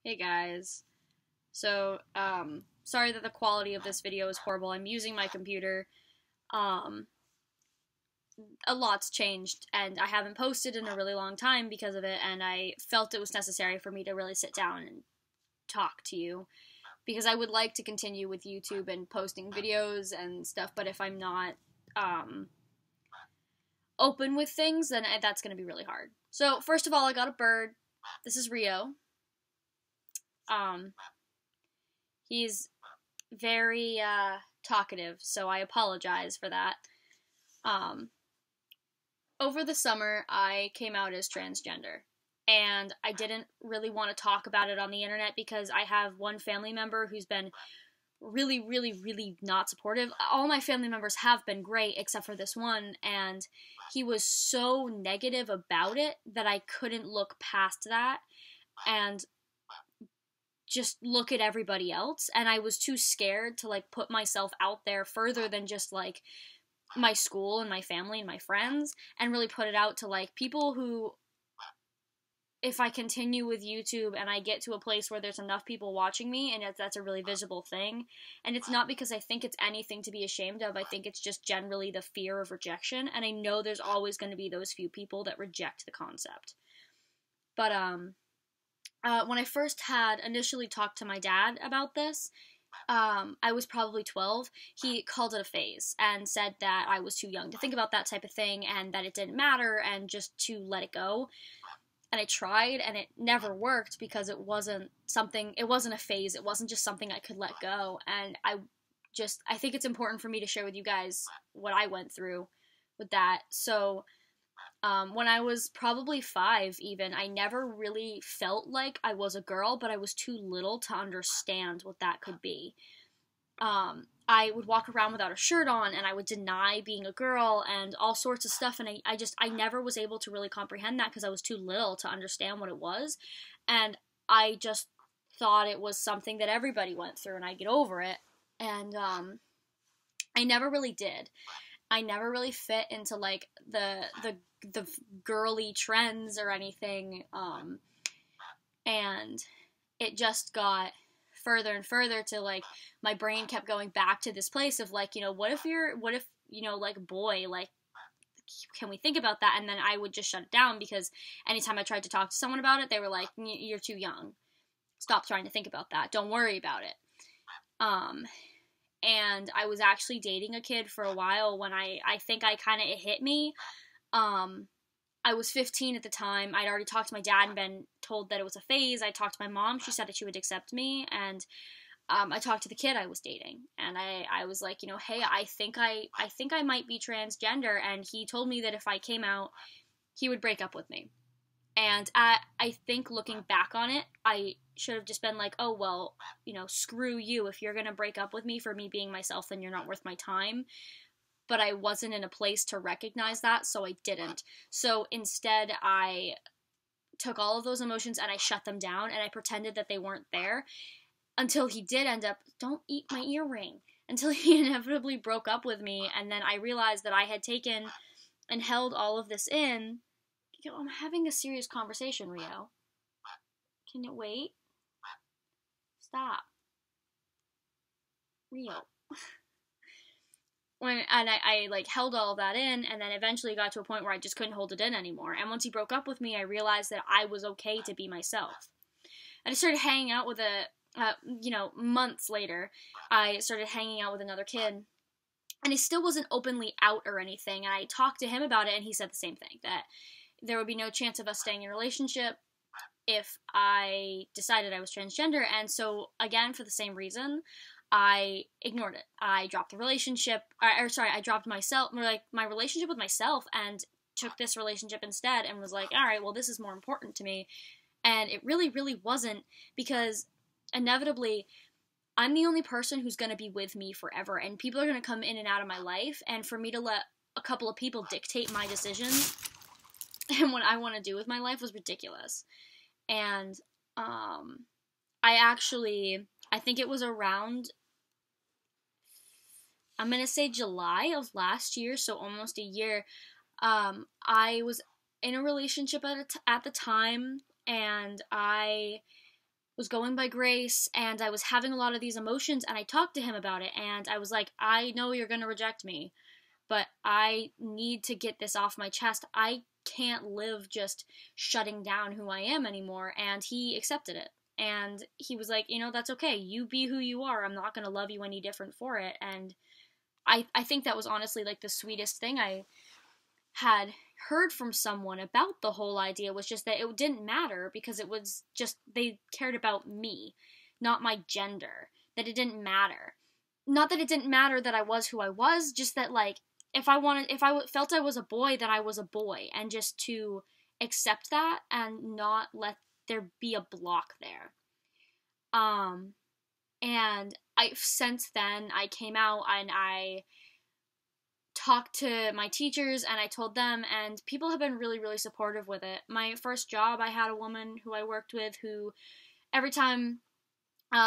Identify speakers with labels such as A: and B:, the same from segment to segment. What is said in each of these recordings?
A: Hey guys. Sorry that the quality of this video is horrible. I'm using my computer. Um, a lot's changed, and I haven't posted in a really long time because of it, and I felt it was necessary for me to really sit down and talk to you. Because I would like to continue with YouTube and posting videos and stuff, but if I'm not, open with things, then that's gonna be really hard. So, first of all, I got a bird. This is Rio. Um, he's very talkative, so I apologize for that. Um, over the summer, I came out as transgender, and I didn't really want to talk about it on the internet because I have one family member who's been really, really, really not supportive. All my family members have been great except for this one, and he was so negative about it that I couldn't look past that and just look at everybody else, and I was too scared to put myself out there further than just my school and my family and my friends, and really put it out to people who, if I continue with YouTube and I get to a place where there's enough people watching me and that's a really visible thing, and it's not because I think it's anything to be ashamed of, I think it's just generally the fear of rejection, and I know there's always going to be those few people that reject the concept. But when I first had initially talked to my dad about this, I was probably 12. He called it a phase and said that I was too young to think about that type of thing and that it didn't matter and just to let it go. And I tried, and it never worked because it wasn't a phase. It wasn't just something I could let go. And I think it's important for me to share with you guys what I went through with that. So, when I was probably 5 even, I never really felt like I was a girl, but I was too little to understand what that could be. I would walk around without a shirt on, and I would deny being a girl, and all sorts of stuff, and I never was able to really comprehend that because I was too little to understand what it was, and I just thought it was something that everybody went through, and I'd get over it, and, I never really did. I never really fit into, the girly trends or anything, and it just got further and further to, my brain kept going back to this place of, what if, boy, can we think about that? And then I would just shut it down because anytime I tried to talk to someone about it, they were like, you're too young. Stop trying to think about that. Don't worry about it. And I was actually dating a kid for a while when I think it hit me. I was 15 at the time. I'd already talked to my dad and been told that it was a phase. I talked to my mom. She said that she would accept me. And I talked to the kid I was dating. And I was like, hey, I think I might be transgender. And he told me that if I came out, he would break up with me. And I think looking back on it, I should have just been like, oh, well, screw you. If you're going to break up with me for me being myself, then you're not worth my time. But I wasn't in a place to recognize that, so I didn't. So instead, I took all of those emotions and I shut them down, and I pretended that they weren't there until he did end up, don't eat my earring, until he inevitably broke up with me, and then I realized that I had taken and held all of this in. I'm having a serious conversation, Rio. Can it wait? Stop. Rio. I held all of that in, and then eventually got to a point where I just couldn't hold it in anymore. And once he broke up with me, I realized that I was okay to be myself. And I started hanging out with months later, I started hanging out with another kid, and he still wasn't openly out or anything, and I talked to him about it, and he said the same thing, that there would be no chance of us staying in a relationship if I decided I was transgender, and so, again, for the same reason, I ignored it. I dropped the relationship, I dropped myself, my relationship with myself, and took this relationship instead, and was like, alright, well, this is more important to me, and it really, really wasn't, because, inevitably, I'm the only person who's gonna be with me forever, and people are gonna come in and out of my life, and for me to let a couple of people dictate my decisions, and what I want to do with my life was ridiculous. And, I think it was around, I'm going to say July of last year, so almost a year, I was in a relationship at the time, and I was going by Grace, and I was having a lot of these emotions, and I talked to him about it, and I was like, I know you're going to reject me, but I need to get this off my chest. I can't live just shutting down who I am anymore. And he accepted it. And he was like, that's okay. You be who you are. I'm not going to love you any different for it. And I think that was honestly like the sweetest thing I had heard from someone about the whole idea, was just that it didn't matter, because it was just, they cared about me, not my gender, that it didn't matter. Not that it didn't matter that I was who I was, just that, like, if I felt I was a boy, then I was a boy, and just to accept that and not let there be a block there. And since then, I came out and I talked to my teachers and I told them, and people have been really, really supportive with it. My first job, I had a woman who I worked with who, every time,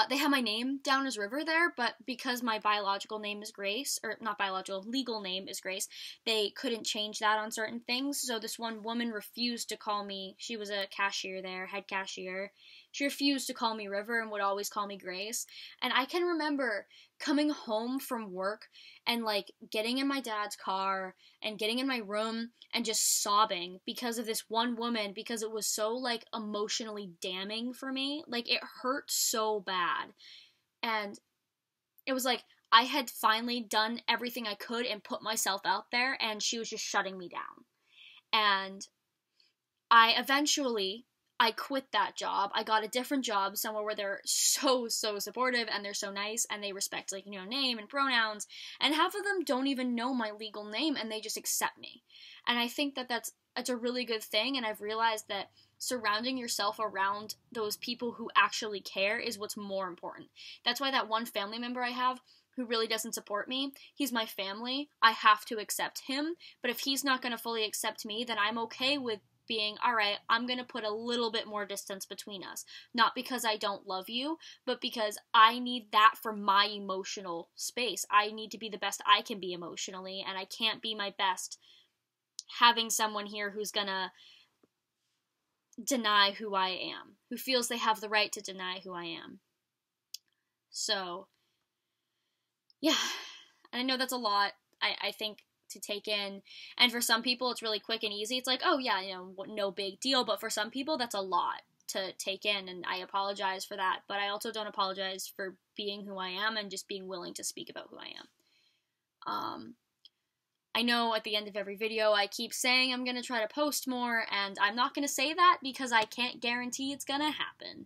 A: they have my name down as River there, but because my biological name is Grace, or not biological, legal name is Grace, they couldn't change that on certain things. So this one woman refused to call me, she was a cashier there, head cashier. She refused to call me River and would always call me Grace. And I can remember coming home from work and, like, getting in my dad's car and getting in my room and just sobbing because of this one woman, because it was so, like, emotionally damning for me. Like, it hurt so bad. And it was like I had finally done everything I could and put myself out there, and she was just shutting me down. And I quit that job. I got a different job somewhere where they're so supportive, and they're so nice, and they respect, like, name and pronouns, and half of them don't even know my legal name, and they just accept me. And I think that that's a really good thing, and I've realized that surrounding yourself around those people who actually care is what's more important. That's why that one family member I have who really doesn't support me, he's my family. I have to accept him, but if he's not going to fully accept me, then I'm okay with being, all right, I'm going to put a little bit more distance between us. Not because I don't love you, but because I need that for my emotional space. I need to be the best I can be emotionally, and I can't be my best having someone here who's going to deny who I am, who feels they have the right to deny who I am. So, yeah, I know that's a lot, I think, to take in, and for some people it's really quick and easy. It's like, oh yeah, no big deal, but for some people that's a lot to take in, and I apologize for that, but I also don't apologize for being who I am and just being willing to speak about who I am. I know at the end of every video I keep saying I'm gonna try to post more, and I'm not gonna say that because I can't guarantee it's gonna happen.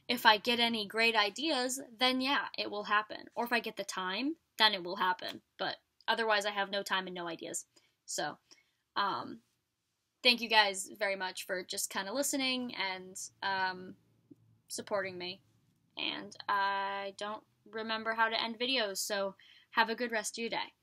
A: If I get any great ideas, then yeah, it will happen. Or if I get the time, then it will happen. But otherwise, I have no time and no ideas. So, thank you guys very much for just kind of listening and supporting me. And I don't remember how to end videos, so have a good rest of your day.